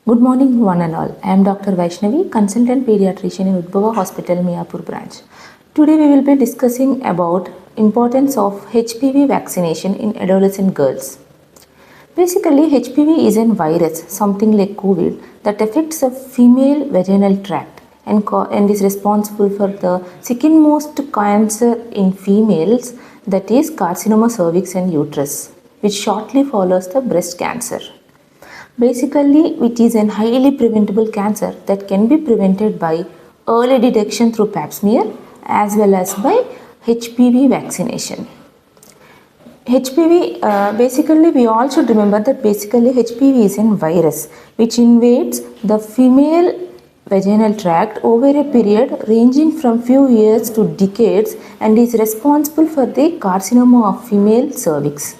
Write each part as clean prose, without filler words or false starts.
Good morning, one and all. I am Dr. Vyshnavi, Consultant Pediatrician in Udbhava Hospital Miyapur branch. Today we will be discussing about importance of HPV vaccination in adolescent girls. Basically, HPV is a virus, something like COVID, that affects the female vaginal tract and is responsible for the second most cancer in females, that is carcinoma cervix and uterus, which shortly follows the breast cancer. Basically, it is a highly preventable cancer that can be prevented by early detection through pap smear as well as by HPV vaccination. HPV, basically we all should remember that basically HPV is a virus which invades the female vaginal tract over a period ranging from few years to decades and is responsible for the carcinoma of female cervix.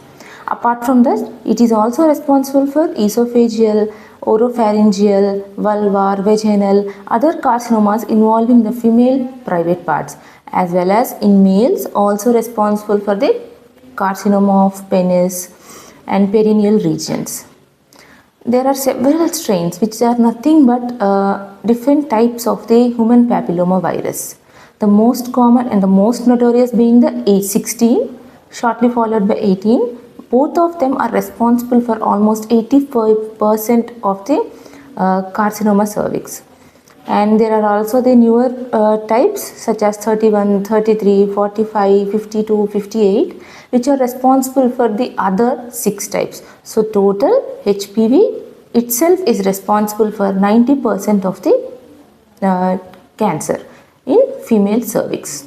Apart from that, it is also responsible for esophageal, oropharyngeal, vulvar, vaginal, other carcinomas involving the female private parts, as well as in males also responsible for the carcinoma of penis and perineal regions. There are several strains which are nothing but different types of the human papilloma virus. The most common and the most notorious being the H16, shortly followed by 18. Both of them are responsible for almost 85% of the carcinoma cervix. And there are also the newer types such as 31, 33, 45, 52, 58, which are responsible for the other 6 types. So total HPV itself is responsible for 90% of the cancer in female cervix.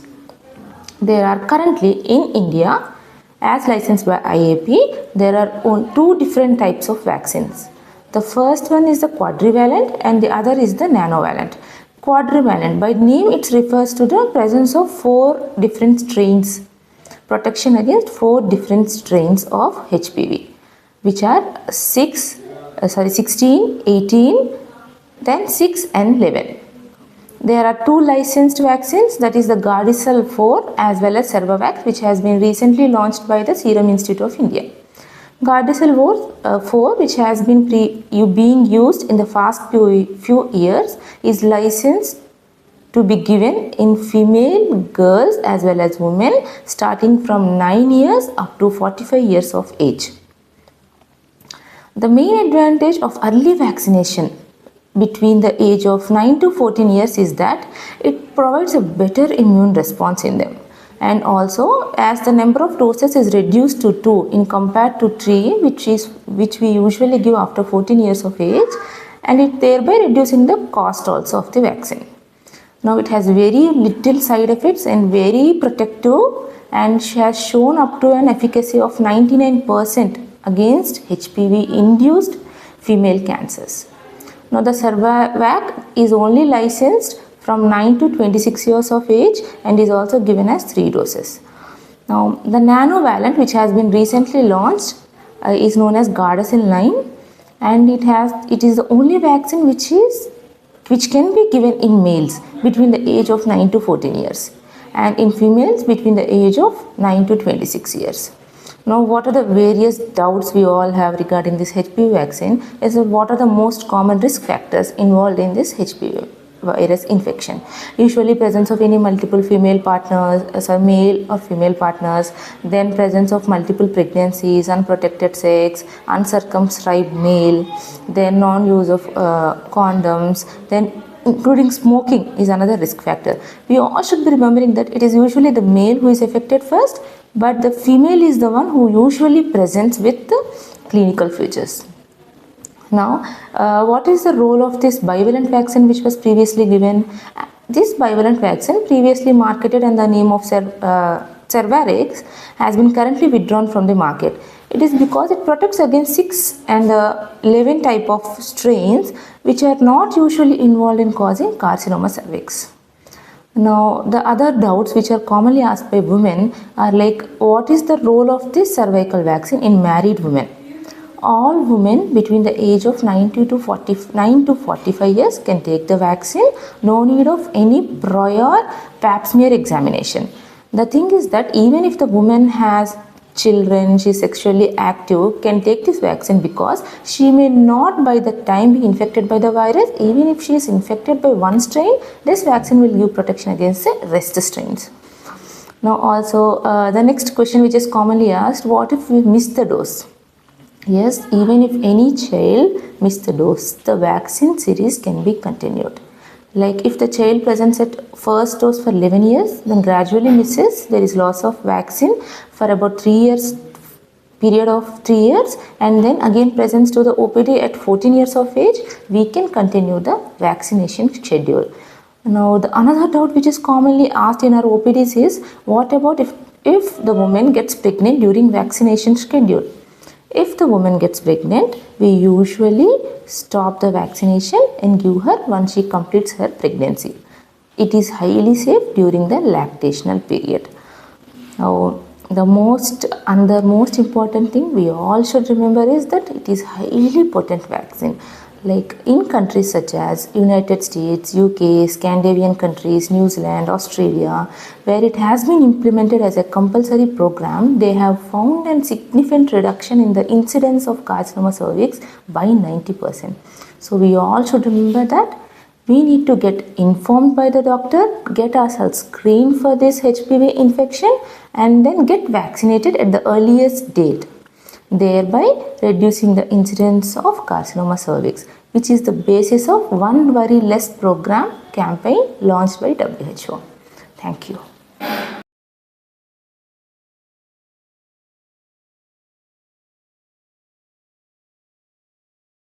There are currently in India, as licensed by IAP, there are 2 different types of vaccines. The first one is the quadrivalent and the other is the nanovalent. Quadrivalent, by name it refers to the presence of 4 different strains, protection against 4 different strains of HPV, which are 16, 18, then 6 and 11. There are 2 licensed vaccines, that is the Gardasil 4 as well as Cervavax, which has been recently launched by the Serum Institute of India. Gardasil 4, which has been being used in the past few years, is licensed to be given in female girls as well as women starting from 9 years up to 45 years of age. The main advantage of early vaccination between the age of 9 to 14 years is that it provides a better immune response in them, and also as the number of doses is reduced to 2 in compared to 3 which we usually give after 14 years of age, and it thereby reducing the cost also of the vaccine. Now it has very little side effects and very protective and has shown up to an efficacy of 99% against HPV induced female cancers. Now the Cervavax is only licensed from 9 to 26 years of age and is also given as 3 doses. Now the nanovalent, which has been recently launched, is known as Gardasil 9, and it is the only vaccine which can be given in males between the age of 9 to 14 years and in females between the age of 9 to 26 years. Now, what are the various doubts we all have regarding this HPV vaccine is what are the most common risk factors involved in this HPV virus infection. Usually presence of any multiple female partners, male or female partners, then presence of multiple pregnancies, unprotected sex, uncircumscribed male, then non-use of condoms, then including smoking is another risk factor. We all should be remembering that it is usually the male who is affected first, but the female is the one who usually presents with the clinical features. Now, what is the role of this bivalent vaccine which was previously given? This bivalent vaccine, previously marketed under the name of Cervarix, has been currently withdrawn from the market. It is because it protects against 6 and 11 type of strains which are not usually involved in causing carcinoma cervix. Now, the other doubts which are commonly asked by women are like, what is the role of this cervical vaccine in married women? All women between the age of 9 to 45 years can take the vaccine, no need of any prior pap smear examination. The thing is that even if the woman has children, she is sexually active, can take this vaccine because she may not by the time be infected by the virus. Even if she is infected by one strain, this vaccine will give protection against the rest strains. Now also the next question which is commonly asked, what if we miss the dose? Yes, even if any child missed the dose, the vaccine series can be continued. Like if the child presents at first dose for 11 years, then gradually misses, there is loss of vaccine for about 3 years, period of 3 years, and then again presents to the OPD at 14 years of age, we can continue the vaccination schedule. Now the another doubt which is commonly asked in our OPDs is, what about if the woman gets pregnant during vaccination schedule? If the woman gets pregnant, we usually stop the vaccination and give her once she completes her pregnancy. It is highly safe during the lactational period. Now, the most important thing we all should remember is that it is highly potent vaccine. Like in countries such as United States, UK, Scandinavian countries, New Zealand, Australia, where it has been implemented as a compulsory program, they have found a significant reduction in the incidence of carcinoma cervix by 90%. So we all should remember that we need to get informed by the doctor, get ourselves screened for this HPV infection, and then get vaccinated at the earliest date, thereby reducing the incidence of carcinoma cervix, which is the basis of One Worry Less program campaign launched by WHO. Thank you.